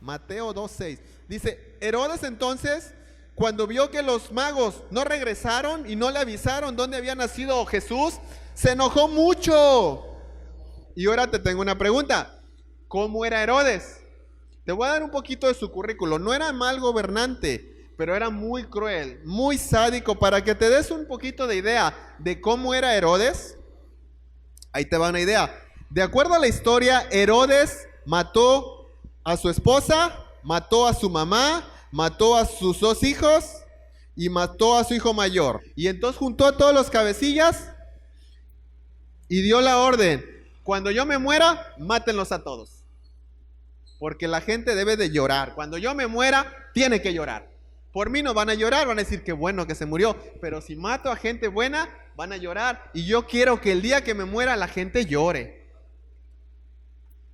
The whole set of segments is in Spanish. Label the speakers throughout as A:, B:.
A: Mateo 2:6. Dice, Herodes entonces, cuando vio que los magos no regresaron y no le avisaron dónde había nacido Jesús, se enojó mucho. Y ahora te tengo una pregunta. ¿Cómo era Herodes? Te voy a dar un poquito de su currículo. No era mal gobernante, pero era muy cruel, muy sádico. Para que te des un poquito de idea de cómo era Herodes, ahí te va una idea. De acuerdo a la historia, Herodes mató a su esposa, mató a su mamá, mató a sus 2 hijos y mató a su hijo mayor. Y entonces juntó a todos los cabecillas y dio la orden: cuando yo me muera, mátenlos a todos. Porque la gente debe de llorar. Cuando yo me muera, tiene que llorar. Por mí no van a llorar, van a decir que bueno que se murió. Pero si mato a gente buena, van a llorar. Y yo quiero que el día que me muera la gente llore.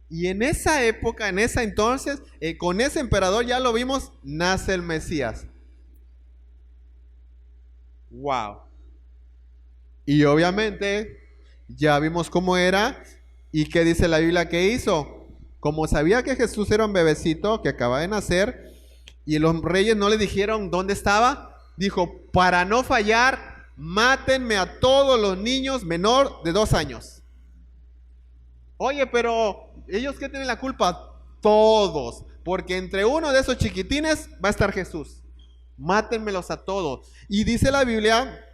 A: Y en esa época, en esa entonces, con ese emperador, ya lo vimos, nace el Mesías. Wow. Y obviamente ya vimos cómo era y qué dice la Biblia que hizo. Como sabía que Jesús era un bebecito que acaba de nacer y los reyes no le dijeron dónde estaba, dijo, para no fallar, mátenme a todos los niños menor de 2 años. Oye, pero ¿ellos qué tienen la culpa? Todos, porque entre uno de esos chiquitines va a estar Jesús. Mátenmelos a todos. Y dice la Biblia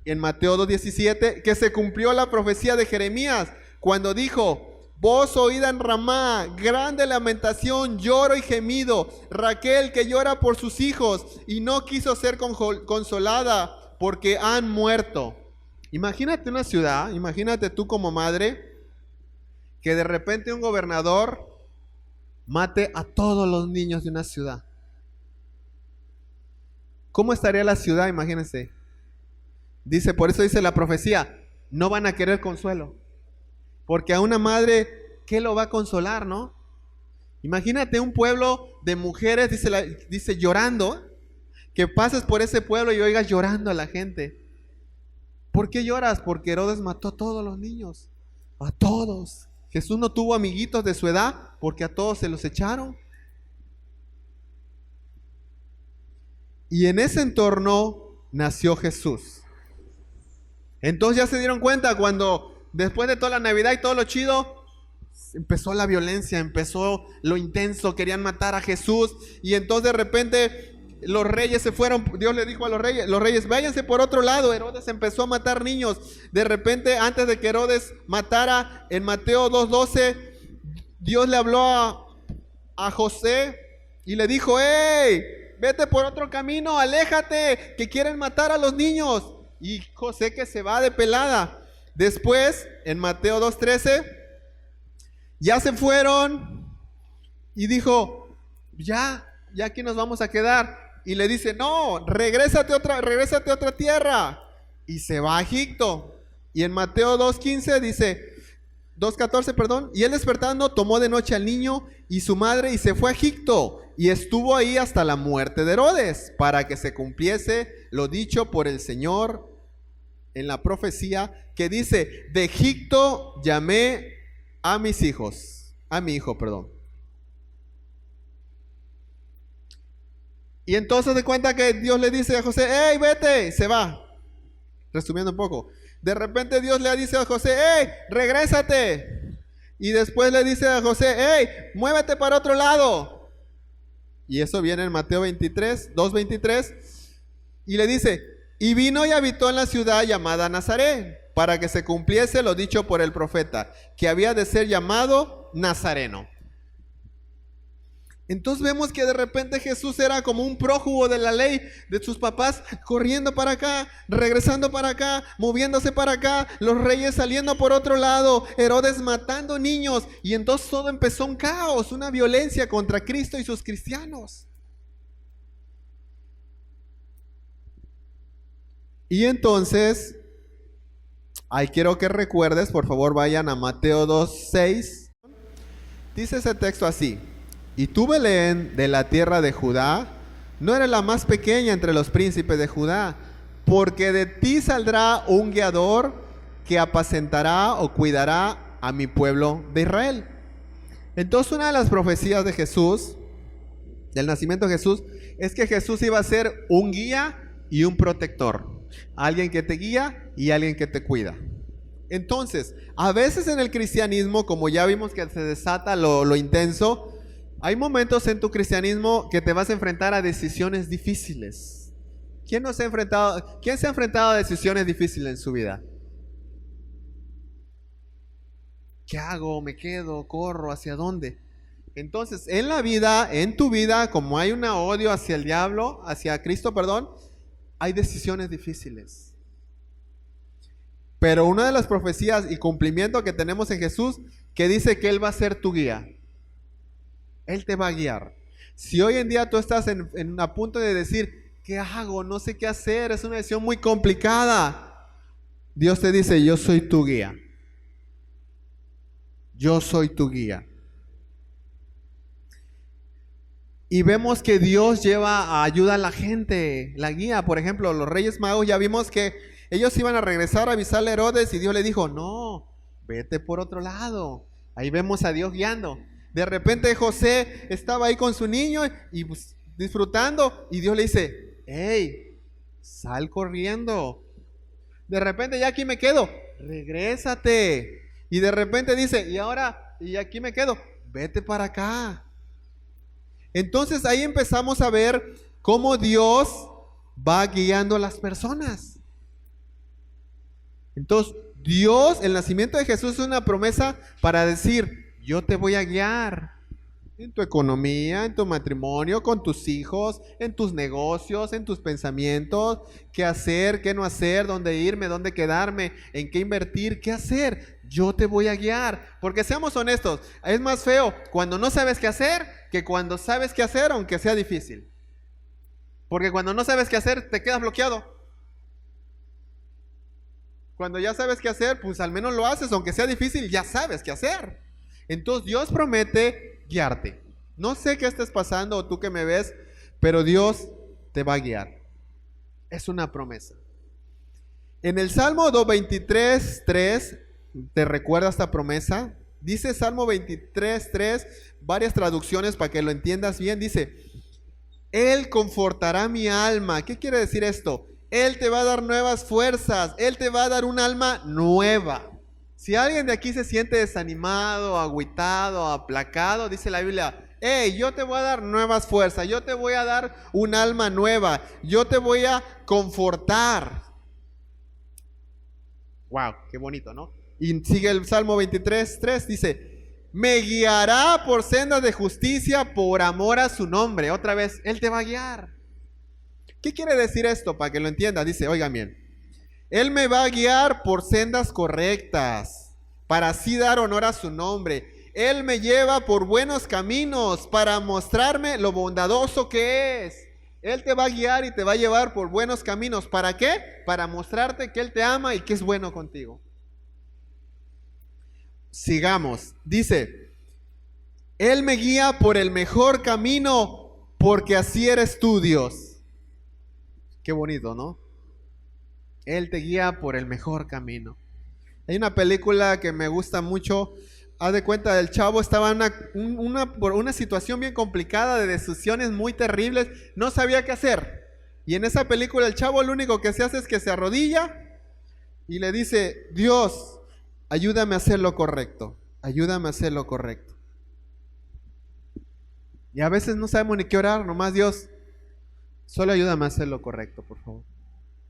A: en Mateo 2:17 que se cumplió la profecía de Jeremías cuando dijo, voz oída en Ramá, grande lamentación, lloro y gemido, Raquel que llora por sus hijos y no quiso ser consolada porque han muerto. Imagínate una ciudad, imagínate tú como madre, que de repente un gobernador mate a todos los niños de una ciudad. ¿Cómo estaría la ciudad? Imagínense. Dice, por eso dice la profecía, no van a querer consuelo. Porque a una madre, ¿qué lo va a consolar, no? Imagínate un pueblo de mujeres, dice llorando, que pases por ese pueblo y oigas llorando a la gente. ¿Por qué lloras? Porque Herodes mató a todos los niños, a todos. Jesús no tuvo amiguitos de su edad porque a todos se los echaron. Y en ese entorno nació Jesús. Entonces ya se dieron cuenta cuando después de toda la Navidad y todo lo chido, empezó la violencia, empezó lo intenso, querían matar a Jesús. Y entonces de repente los reyes se fueron, Dios le dijo a los reyes, váyanse por otro lado. Herodes empezó a matar niños. De repente, antes de que Herodes matara, en Mateo 2:12, Dios le habló a José y le dijo, hey, vete por otro camino, aléjate, que quieren matar a los niños. Y José que se va de pelada. Después, en Mateo 2:13, ya se fueron y dijo, ya aquí nos vamos a quedar. Y le dice, no, regrésate a otra tierra. Y se va a Egipto. Y en Mateo 2:15 dice, 2:14, perdón, y él despertando tomó de noche al niño y su madre y se fue a Egipto. Y estuvo ahí hasta la muerte de Herodes, para que se cumpliese lo dicho por el Señor en la profecía que dice, de Egipto llamé a mi hijo, perdón. Y entonces de cuenta que Dios le dice a José, hey, vete, se va. Resumiendo un poco. De repente Dios le dice a José, hey, regrésate. Y después le dice a José, hey, muévete para otro lado. Y eso viene en Mateo 2:23. Y le dice, y vino y habitó en la ciudad llamada Nazaret, para que se cumpliese lo dicho por el profeta, que había de ser llamado Nazareno. Entonces vemos que de repente Jesús era como un prófugo de la ley de sus papás, corriendo para acá, regresando para acá, moviéndose para acá, los reyes saliendo por otro lado, Herodes matando niños, y entonces todo empezó un caos, una violencia contra Cristo y sus cristianos. Y entonces, quiero que recuerdes, por favor vayan a Mateo 2:6, dice ese texto así. Y tú, Belén, de la tierra de Judá, no eres la más pequeña entre los príncipes de Judá, porque de ti saldrá un guiador que apacentará o cuidará a mi pueblo de Israel. Entonces una de las profecías de Jesús del nacimiento de Jesús es que Jesús iba a ser un guía y un protector. Alguien que te guía y alguien que te cuida. Entonces, a veces en el cristianismo, como ya vimos que se desata lo intenso, hay momentos en tu cristianismo que te vas a enfrentar a decisiones difíciles. ¿Quién se ha enfrentado a decisiones difíciles en su vida? ¿Qué hago? ¿Me quedo? ¿Corro? ¿Hacia dónde? Entonces, en la vida, en tu vida, como hay un odio hacia el diablo, hacia Cristo, perdón, hay decisiones difíciles. Pero una de las profecías y cumplimiento que tenemos en Jesús, que dice que Él va a ser tu guía. Él te va a guiar. Si hoy en día tú estás a punto de decir, ¿qué hago? No sé qué hacer, es una decisión muy complicada. Dios te dice, yo soy tu guía. Yo soy tu guía. Y vemos que Dios lleva ayuda a la gente, la guía. Por ejemplo, los Reyes Magos, ya vimos que ellos iban a regresar a avisarle a Herodes y Dios le dijo, no, vete por otro lado. Ahí vemos a Dios guiando. De repente José estaba ahí con su niño y pues, disfrutando, y Dios le dice, hey, sal corriendo. De repente ya aquí me quedo, regrésate. Y de repente dice, y aquí me quedo, vete para acá. Entonces ahí empezamos a ver cómo Dios va guiando a las personas. Entonces Dios, el nacimiento de Jesús es una promesa para decir, yo te voy a guiar en tu economía, en tu matrimonio, con tus hijos, en tus negocios, en tus pensamientos, qué hacer, qué no hacer, dónde irme, dónde quedarme, en qué invertir, qué hacer. Yo te voy a guiar. Porque seamos honestos, es más feo cuando no sabes qué hacer que cuando sabes qué hacer, aunque sea difícil. Porque cuando no sabes qué hacer, te quedas bloqueado. Cuando ya sabes qué hacer, pues al menos lo haces, aunque sea difícil, ya sabes qué hacer. Entonces Dios promete guiarte. No sé qué estés pasando o tú que me ves, pero Dios te va a guiar. Es una promesa. En el Salmo 23:3, ¿te recuerda esta promesa? Dice Salmo 23:3, varias traducciones para que lo entiendas bien. Dice, Él confortará mi alma. ¿Qué quiere decir esto? Él te va a dar nuevas fuerzas. Él te va a dar un alma nueva. Si alguien de aquí se siente desanimado, agüitado, aplacado, dice la Biblia, hey, yo te voy a dar nuevas fuerzas, yo te voy a dar un alma nueva, yo te voy a confortar. Wow, qué bonito, ¿no? Y sigue el Salmo 23:3, dice, me guiará por sendas de justicia por amor a su nombre. Otra vez, Él te va a guiar. ¿Qué quiere decir esto? Para que lo entiendas, dice, oigan bien. Él me va a guiar por sendas correctas, para así dar honor a su nombre. Él me lleva por buenos caminos, para mostrarme lo bondadoso que es. Él te va a guiar y te va a llevar por buenos caminos. ¿Para qué? Para mostrarte que Él te ama y que es bueno contigo. Sigamos. Dice, Él me guía por el mejor camino, porque así eres tú, Dios. Qué bonito, ¿no? Él te guía por el mejor camino. Hay una película que me gusta mucho. Haz de cuenta, el chavo estaba por una situación bien complicada, de decisiones muy terribles. No sabía qué hacer. Y en esa película el chavo lo único que se hace es que se arrodilla y le dice, Dios, ayúdame a hacer lo correcto. Ayúdame a hacer lo correcto. Y a veces no sabemos ni qué orar, nomás Dios, solo ayúdame a hacer lo correcto, por favor.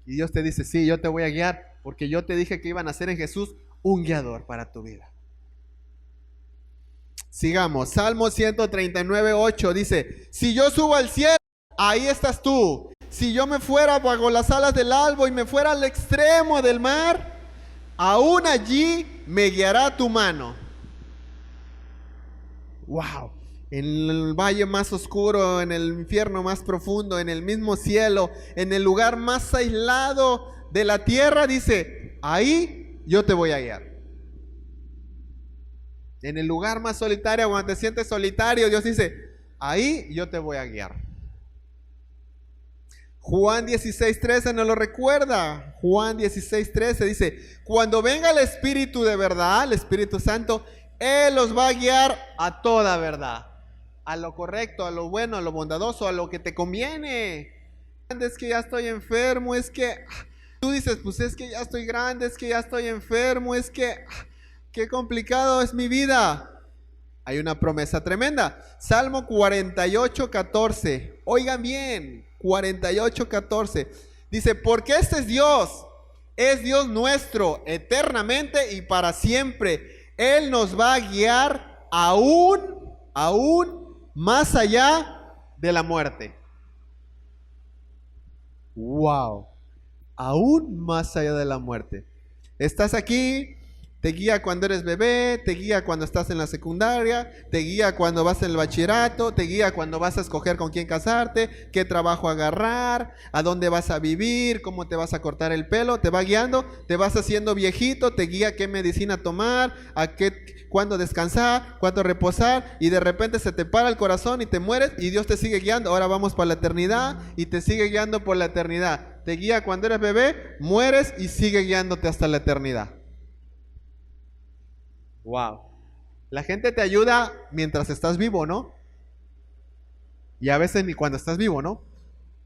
A: Y Dios te dice, sí, yo te voy a guiar, porque yo te dije que iban a ser en Jesús un guiador para tu vida. Sigamos, Salmo 139:8 dice, si yo subo al cielo, ahí estás tú. Si yo me fuera bajo las alas del albo y me fuera al extremo del mar, aún allí me guiará tu mano. Wow. En el valle más oscuro, en el infierno más profundo, en el mismo cielo, en el lugar más aislado de la tierra, dice, ahí yo te voy a guiar. En el lugar más solitario, cuando te sientes solitario, Dios dice, ahí yo te voy a guiar. Juan 16:13 nos lo recuerda. Juan 16:13 dice, cuando venga el Espíritu de verdad, el Espíritu Santo, Él los va a guiar a toda verdad. a lo correcto, a lo bueno, a lo bondadoso, a lo que te conviene. Es que ya estoy enfermo, es que tú dices, pues es que ya estoy grande, es que ya estoy enfermo, es que qué complicado es mi vida. Hay una promesa tremenda. Salmo 48:14. Oigan bien, 48:14. Dice, porque este es Dios nuestro, eternamente y para siempre. Él nos va a guiar aún más allá de la muerte. Wow. Aún más allá de la muerte. Estás aquí, te guía cuando eres bebé, te guía cuando estás en la secundaria, te guía cuando vas en el bachillerato, te guía cuando vas a escoger con quién casarte, qué trabajo agarrar, a dónde vas a vivir, cómo te vas a cortar el pelo, te va guiando, te vas haciendo viejito, te guía qué medicina tomar, cuándo descansar, cuándo reposar, y de repente se te para el corazón y te mueres y Dios te sigue guiando. Ahora vamos para la eternidad y te sigue guiando por la eternidad. Te guía cuando eres bebé, mueres y sigue guiándote hasta la eternidad. Wow. La gente te ayuda mientras estás vivo, ¿no? Y a veces ni cuando estás vivo, ¿no?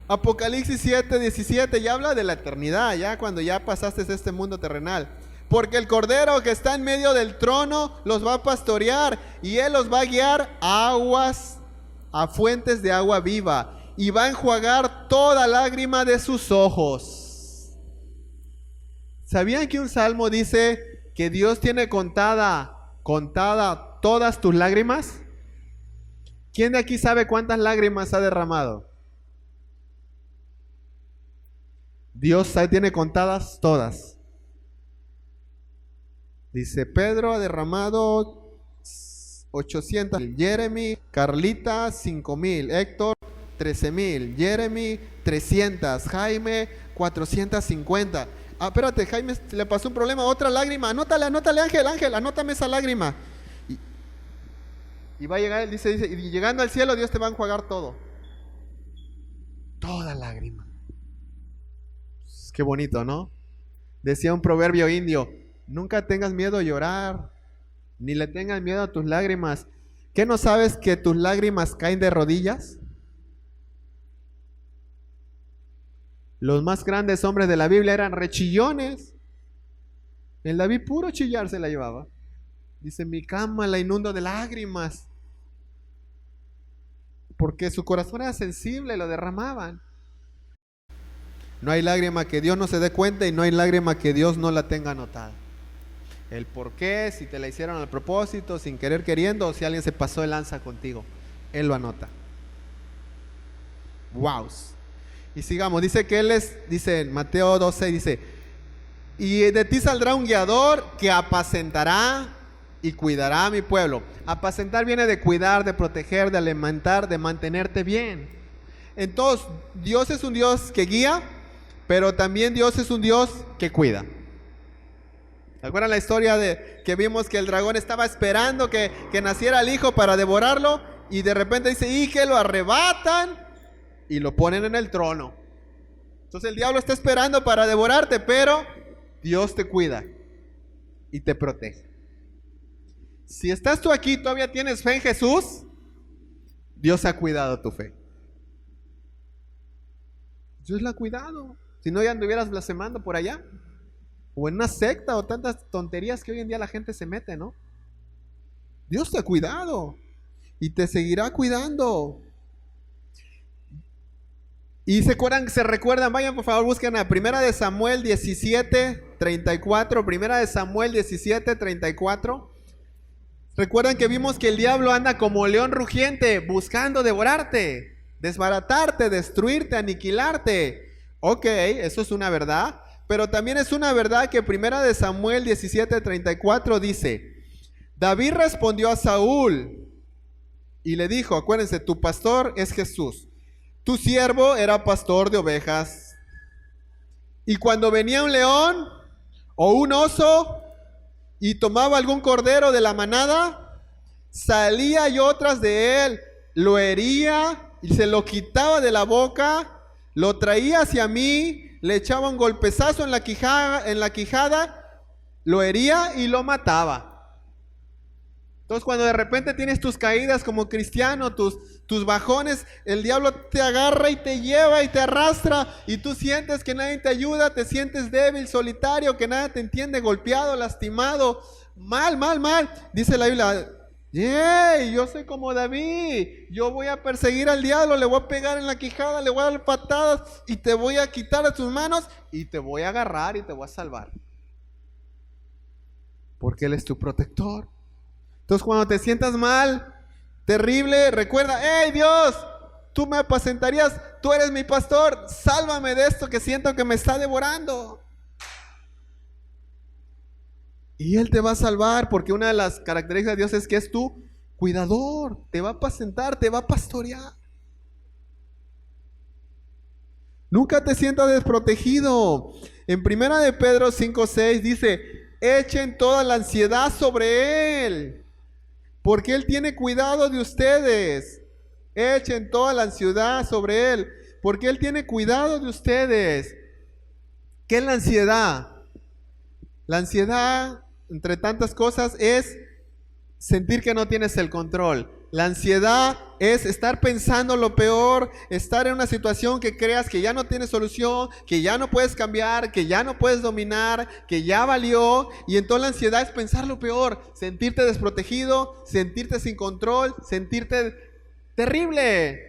A: Apocalipsis 7:17 ya habla de la eternidad, ya cuando ya pasaste este mundo terrenal. Porque el Cordero que está en medio del trono los va a pastorear y Él los va a guiar a fuentes de agua viva y va a enjuagar toda lágrima de sus ojos. ¿Sabían que un salmo dice que Dios tiene contada todas tus lágrimas? ¿Quién de aquí sabe cuántas lágrimas ha derramado? Dios tiene contadas todas. Dice, Pedro ha derramado 800, Jeremy, Carlita 5,000, Héctor 13,000, Jeremy 300, Jaime 450. Espérate, Jaime le pasó un problema, otra lágrima, anótale Ángel, anótame esa lágrima. Y va a llegar, dice, y llegando al cielo Dios te va a enjuagar todo. Toda lágrima. Qué bonito, ¿no? Decía un proverbio indio, nunca tengas miedo a llorar, ni le tengas miedo a tus lágrimas. ¿Qué no sabes que tus lágrimas caen de rodillas? Los más grandes hombres de la Biblia eran rechillones. El David puro chillar se la llevaba. Dice, mi cama la inundo de lágrimas. Porque su corazón era sensible, lo derramaban. No hay lágrima que Dios no se dé cuenta y no hay lágrima que Dios no la tenga anotada. El por qué, si te la hicieron al propósito, sin querer queriendo, o si alguien se pasó de lanza contigo, Él lo anota. Wow. Y sigamos, dice que Él dice en Mateo 12, dice, y de ti saldrá un guiador que apacentará y cuidará a mi pueblo. Apacentar viene de cuidar, de proteger, de alimentar, de mantenerte bien. Entonces, Dios es un Dios que guía, pero también Dios es un Dios que cuida. ¿Se acuerdan la historia de que vimos que el dragón estaba esperando que naciera el hijo para devorarlo? Y de repente dice, y que lo arrebatan y lo ponen en el trono. Entonces el diablo está esperando para devorarte, pero Dios te cuida y te protege. Si estás tú aquí y todavía tienes fe en Jesús, Dios ha cuidado tu fe. Dios la ha cuidado. Si no, ya anduvieras blasfemando por allá, o en una secta, o tantas tonterías que hoy en día la gente se mete, ¿no? Dios te ha cuidado y te seguirá cuidando. Y se recuerdan, vayan por favor, busquen a 1 Samuel 17:34, 1 Samuel 17:34. Recuerdan que vimos que el diablo anda como león rugiente buscando devorarte, desbaratarte, destruirte, aniquilarte. Ok, eso es una verdad, pero también es una verdad que 1 Samuel 17:34 dice, David respondió a Saúl y le dijo, acuérdense, tu pastor es Jesús, tu siervo era pastor de ovejas, y cuando venía un león o un oso y tomaba algún cordero de la manada, salía yo tras de él, lo hería y se lo quitaba de la boca, lo traía hacia mí, le echaba un golpezazo en la quijada, lo hería y lo mataba. Entonces cuando de repente tienes tus caídas como cristiano, tus bajones, el diablo te agarra y te lleva y te arrastra y tú sientes que nadie te ayuda, te sientes débil, solitario, que nadie te entiende, golpeado, lastimado, mal. Dice la Biblia, ¡yey! Yo soy como David, yo voy a perseguir al diablo, le voy a pegar en la quijada, le voy a dar patadas y te voy a quitar de tus manos y te voy a agarrar y te voy a salvar. Porque Él es tu protector. Entonces cuando te sientas mal, terrible, recuerda, ¡hey Dios! Tú me apacentarías, tú eres mi pastor, sálvame de esto que siento que me está devorando. Y Él te va a salvar porque una de las características de Dios es que es tu cuidador, te va a apacentar, te va a pastorear. Nunca te sientas desprotegido. En 1 de Pedro 5:6 dice, echen toda la ansiedad sobre Él, porque Él tiene cuidado de ustedes. Echen toda la ansiedad sobre Él, porque Él tiene cuidado de ustedes. ¿Qué es la ansiedad? La ansiedad, entre tantas cosas, es sentir que no tienes el control. La ansiedad es estar pensando lo peor, estar en una situación que creas que ya no tienes solución, que ya no puedes cambiar, que ya no puedes dominar, que ya valió. Y entonces la ansiedad es pensar lo peor, sentirte desprotegido, sentirte sin control, sentirte terrible.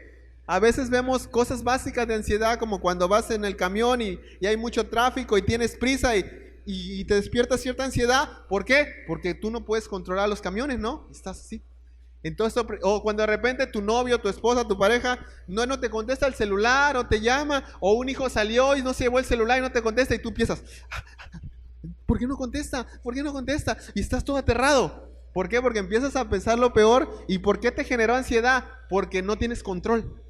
A: A veces vemos cosas básicas de ansiedad como cuando vas en el camión y hay mucho tráfico y tienes prisa y te despierta cierta ansiedad. ¿Por qué? Porque tú no puedes controlar los camiones, ¿no? Estás así. Entonces, o cuando de repente tu novio, tu esposa, tu pareja no te contesta el celular o te llama, o un hijo salió y no se llevó el celular y no te contesta y tú piensas, ¿por qué no contesta? ¿Por qué no contesta? Y estás todo aterrado. ¿Por qué? Porque empiezas a pensar lo peor. ¿Y por qué te generó ansiedad? Porque no tienes control.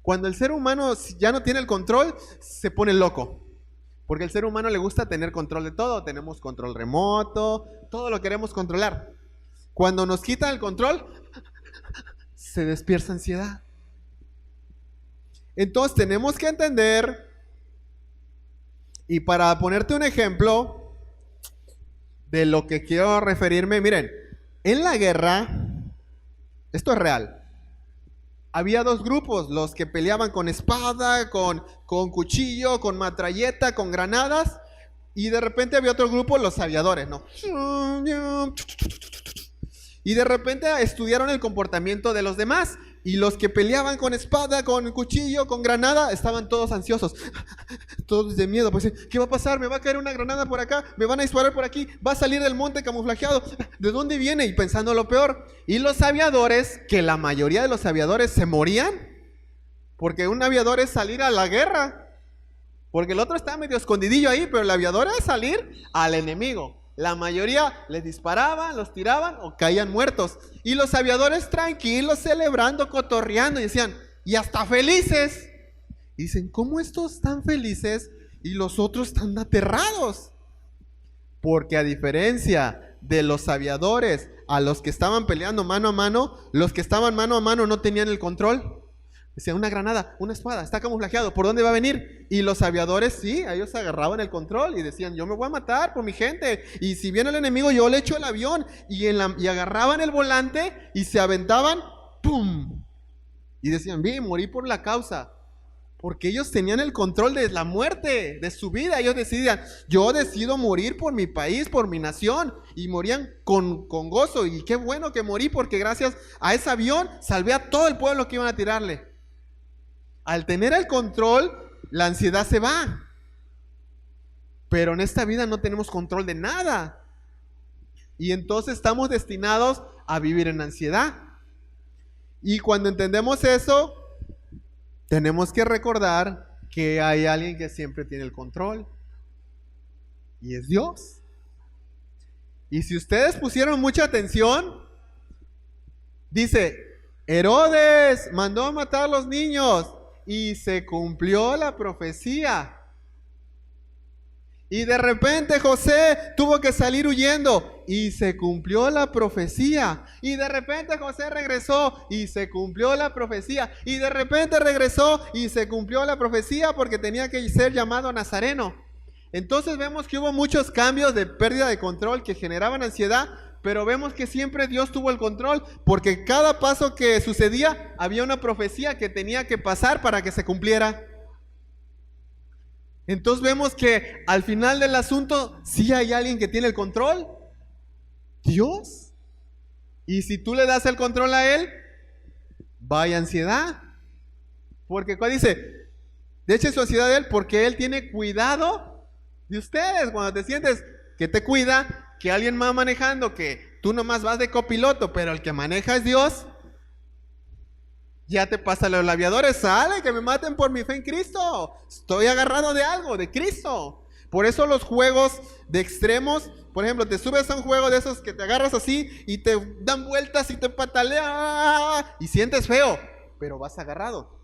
A: Cuando el ser humano ya no tiene el control, se pone loco. Porque al ser humano le gusta tener control de todo. Tenemos control remoto, todo lo queremos controlar. Cuando nos quitan el control, se despierta ansiedad. Entonces tenemos que entender, y para ponerte un ejemplo de lo que quiero referirme, miren, en la guerra, esto es real, había dos grupos, los que peleaban con espada, con cuchillo, con metralleta, con granadas, y de repente había otro grupo, los aviadores, ¿no? Y de repente estudiaron el comportamiento de los demás. Y los que peleaban con espada, con cuchillo, con granada, estaban todos ansiosos. Todos de miedo. Pues, ¿qué va a pasar? ¿Me va a caer una granada por acá? ¿Me van a disparar por aquí? ¿Va a salir del monte camuflajeado? ¿De dónde viene? Y pensando lo peor. Y los aviadores, que la mayoría de los aviadores se morían. Porque un aviador es salir a la guerra. Porque el otro está medio escondidillo ahí, pero el aviador es salir al enemigo. La mayoría les disparaban, los tiraban o caían muertos. Y los aviadores tranquilos, celebrando, cotorreando, y decían, y hasta felices. Y dicen, ¿cómo estos están felices y los otros están aterrados? Porque a diferencia de los aviadores, a los que estaban peleando mano a mano, los que estaban mano a mano no tenían el control. Decían, una granada, una espada, está camuflajeado, ¿por dónde va a venir? Y los aviadores, sí, ellos agarraban el control y decían, yo me voy a matar por mi gente. Y si viene el enemigo, yo le echo el avión. Y agarraban el volante y se aventaban, ¡pum! Y decían, bien, morí por la causa. Porque ellos tenían el control de la muerte, de su vida. Ellos decidían, yo decido morir por mi país, por mi nación. Y morían con gozo. Y qué bueno que morí, porque gracias a ese avión salvé a todo el pueblo que iban a tirarle. Al tener el control, la ansiedad se va. Pero en esta vida no tenemos control de nada. Y entonces estamos destinados a vivir en ansiedad. Y cuando entendemos eso, tenemos que recordar que hay alguien que siempre tiene el control. Y es Dios. Y si ustedes pusieron mucha atención, dice, Herodes mandó a matar a los niños. Y se cumplió la profecía. Y de repente José tuvo que salir huyendo. Y se cumplió la profecía. Y de repente José regresó. Y se cumplió la profecía. Y de repente regresó. Y se cumplió la profecía porque tenía que ser llamado Nazareno. Entonces vemos que hubo muchos cambios de pérdida de control que generaban ansiedad. pero vemos que siempre Dios tuvo el control, porque cada paso que sucedía había una profecía que tenía que pasar para que se cumpliera. Entonces vemos que al final del asunto sí hay alguien que tiene el control, Dios. Y si tú le das el control a Él, vaya ansiedad. Porque ¿cuál dice? Deje su ansiedad a Él, porque Él tiene cuidado de ustedes. Cuando te sientes que te cuida, que alguien va manejando, que tú nomás vas de copiloto, pero el que maneja es Dios, ya te pasa los aviadores, sale, que me maten por mi fe en Cristo. Estoy agarrado de algo, de Cristo. Por eso los juegos de extremos, por ejemplo, te subes a un juego de esos que te agarras así y te dan vueltas y te patalean y sientes feo, pero vas agarrado.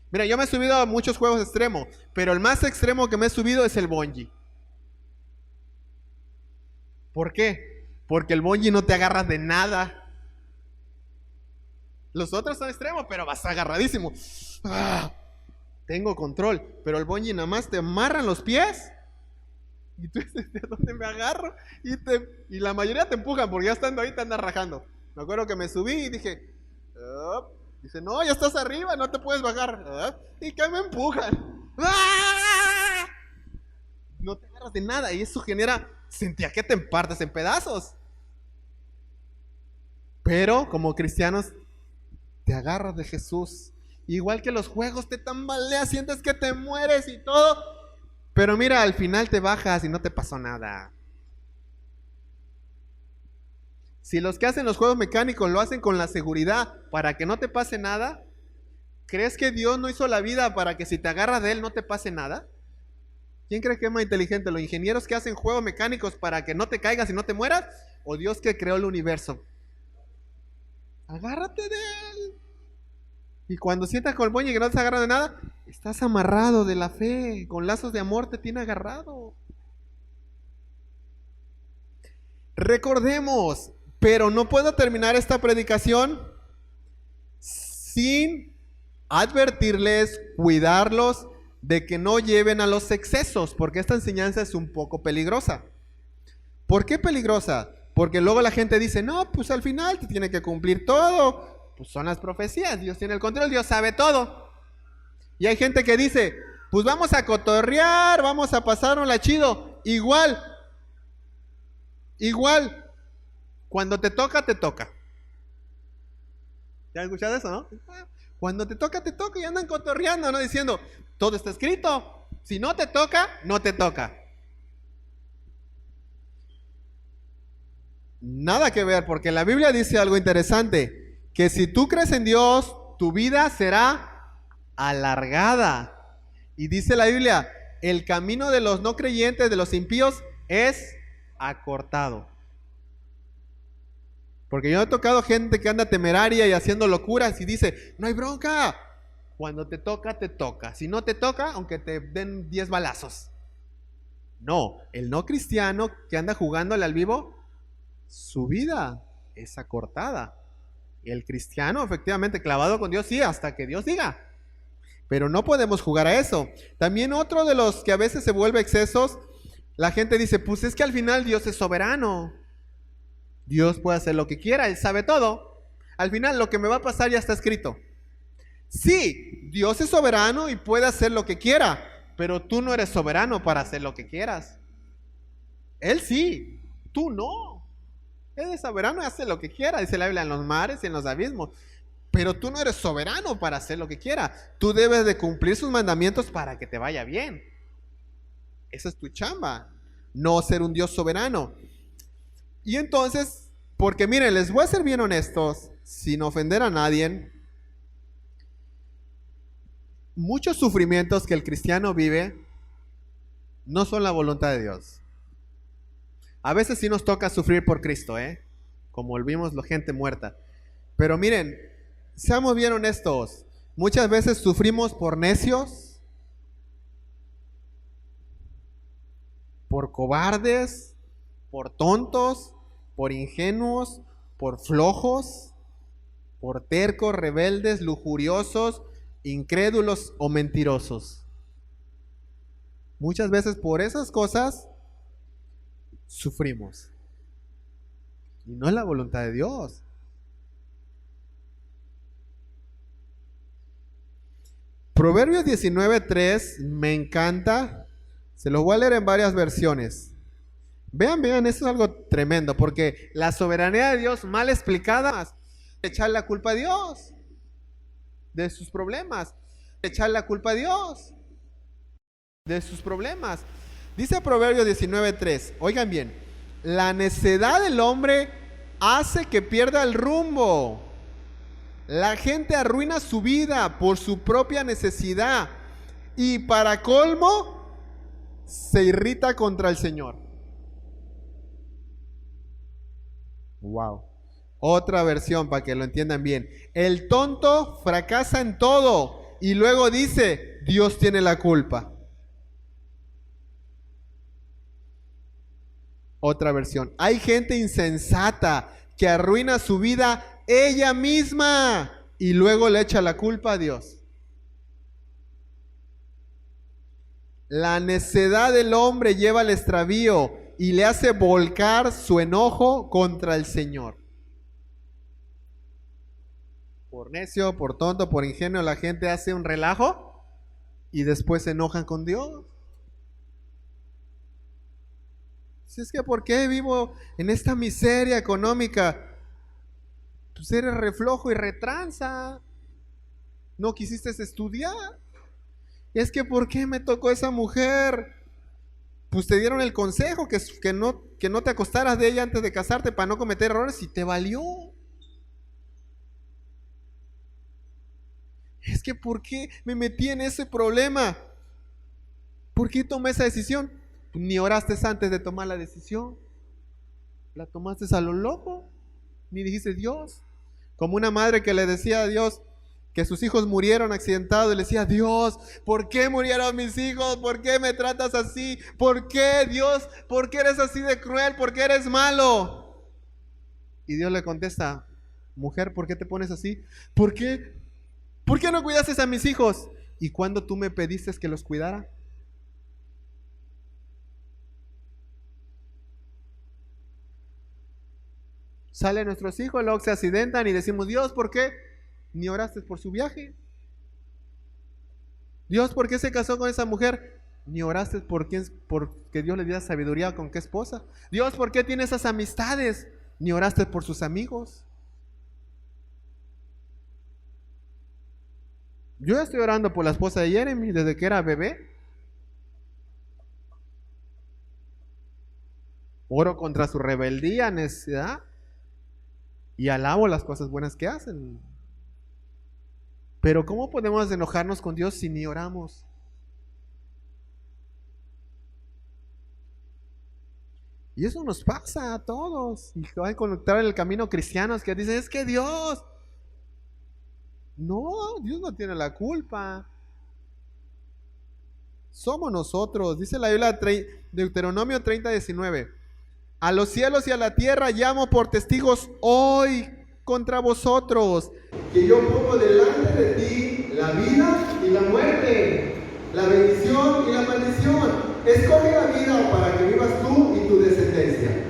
A: Mira, yo me he subido a muchos juegos extremos, pero el más extremo que me he subido es el bungee. ¿Por qué? Porque el bungee no te agarras de nada. Los otros son extremos, pero vas agarradísimo. Tengo control, pero el bungee nada más te amarran los pies y tú dices, ¿de dónde me agarro? Y la mayoría te empujan porque ya estando ahí te andas rajando. Me acuerdo que me subí y dije, dice, no, ya estás arriba, no te puedes bajar. ¿Y qué me empujan? No te agarras de nada y eso genera, sentía que te partes en pedazos. Pero como cristianos te agarras de Jesús. Igual que los juegos te tambaleas, sientes que te mueres y todo. Pero mira, al final te bajas y no te pasó nada. Si los que hacen los juegos mecánicos lo hacen con la seguridad para que no te pase nada, ¿crees que Dios no hizo la vida para que si te agarras de Él no te pase nada? ¿Quién cree que es más inteligente? ¿Los ingenieros que hacen juegos mecánicos para que no te caigas y no te mueras? ¿O Dios que creó el universo? Agárrate de Él. Y cuando sientas con el bungee que no te agarra de nada, estás amarrado de la fe. Con lazos de amor te tiene agarrado. Recordemos, pero no puedo terminar esta predicación sin advertirles, cuidarlos de que no lleven a los excesos, porque esta enseñanza es un poco peligrosa. ¿Por qué peligrosa? Porque luego la gente dice, no, pues al final te tiene que cumplir todo. Pues son las profecías, Dios tiene el control, Dios sabe todo. Y hay gente que dice, pues vamos a cotorrear, vamos a pasárnosla chido. Igual, cuando te toca, te toca. ¿Ya has escuchado eso, no? Cuando te toca y andan cotorreando, ¿no? Diciendo, todo está escrito. Si no te toca, no te toca. Nada que ver, porque la Biblia dice algo interesante. Que si tú crees en Dios, tu vida será alargada. Y dice la Biblia, el camino de los no creyentes, de los impíos, es acortado. Porque yo he tocado gente que anda temeraria y haciendo locuras y dice, no hay bronca. Cuando te toca, te toca. Si no te toca, aunque te den 10 balazos. No, el no cristiano que anda jugándole al vivo, su vida es acortada. El cristiano, efectivamente, clavado con Dios, sí, hasta que Dios diga. Pero no podemos jugar a eso. También otro de los que a veces se vuelve excesos, la gente dice, pues es que al final Dios es soberano. Dios puede hacer lo que quiera, Él sabe todo. Al final lo que me va a pasar ya está escrito. Sí, Dios es soberano y puede hacer lo que quiera, pero tú no eres soberano para hacer lo que quieras. Él sí, tú no. Él es soberano y hace lo que quiera, dice la Biblia, en los mares y en los abismos. Pero tú no eres soberano para hacer lo que quiera. Tú debes de cumplir sus mandamientos para que te vaya bien. Esa es tu chamba, no ser un Dios soberano. Y entonces, porque miren, les voy a ser bien honestos, sin ofender a nadie. Muchos sufrimientos que el cristiano vive no son la voluntad de Dios. A veces sí nos toca sufrir por Cristo, como volvimos la gente muerta. Pero miren, seamos bien honestos. Muchas veces sufrimos por necios, por cobardes, por tontos, por ingenuos, por flojos, por tercos, rebeldes, lujuriosos, incrédulos o mentirosos. Muchas veces por esas cosas sufrimos. y no es la voluntad de Dios. Proverbios 19:3 me encanta. Se los voy a leer en varias versiones. Vean, esto es algo tremendo, porque la soberanía de Dios mal explicada, echar la culpa a Dios de sus problemas, echar la culpa a Dios de sus problemas. Dice Proverbios 19:3, oigan bien, la necedad del hombre hace que pierda el rumbo. La gente arruina su vida por su propia necesidad y para colmo se irrita contra el Señor. Wow. Otra versión para que lo entiendan bien. El tonto fracasa en todo y luego dice, Dios tiene la culpa. Otra versión. Hay gente insensata que arruina su vida ella misma y luego le echa la culpa a Dios. La necedad del hombre lleva al extravío y le hace volcar su enojo contra el Señor. Por necio, por tonto, por ingenuo, la gente hace un relajo y después se enojan con Dios. Si es que ¿por qué vivo en esta miseria económica? Pues eres reflojo y retranza. No quisiste estudiar. Es que ¿por qué me tocó esa mujer? Pues te dieron el consejo que no te acostaras de ella antes de casarte para no cometer errores y te valió. Es que ¿por qué me metí en ese problema? ¿Por qué tomé esa decisión? Ni oraste antes de tomar la decisión. La tomaste a lo loco. Ni dijiste Dios. Como una madre que le decía a Dios que sus hijos murieron accidentados y le decía, Dios, ¿por qué murieron mis hijos? ¿Por qué me tratas así? ¿Por qué, Dios? ¿Por qué eres así de cruel? ¿Por qué eres malo? Y Dios le contesta, mujer, ¿por qué te pones así? ¿Por qué? ¿Por qué no cuidaste a mis hijos? ¿Y cuándo tú me pediste que los cuidara? Salen nuestros hijos, luego se accidentan y decimos, Dios, ¿por qué? Ni oraste por su viaje. Dios, ¿por qué se casó con esa mujer? Ni oraste porque Dios le diera sabiduría con qué esposa. Dios, ¿por qué tiene esas amistades? Ni oraste por sus amigos. Yo ya estoy orando por la esposa de Jeremy desde que era bebé. Oro contra su rebeldía, necedad. Y alabo las cosas buenas que hacen. Pero ¿cómo podemos enojarnos con Dios si ni oramos? Y eso nos pasa a todos. Y que van a encontrar en el camino cristianos que dicen, es que Dios... No, Dios no tiene la culpa. Somos nosotros. Dice la Biblia, Deuteronomio 30:19. A los cielos y a la tierra llamo por testigos hoy contra vosotros, que yo pongo delante de ti la vida y la muerte, la bendición y la maldición. Escoge la vida para que vivas tú y tu descendencia.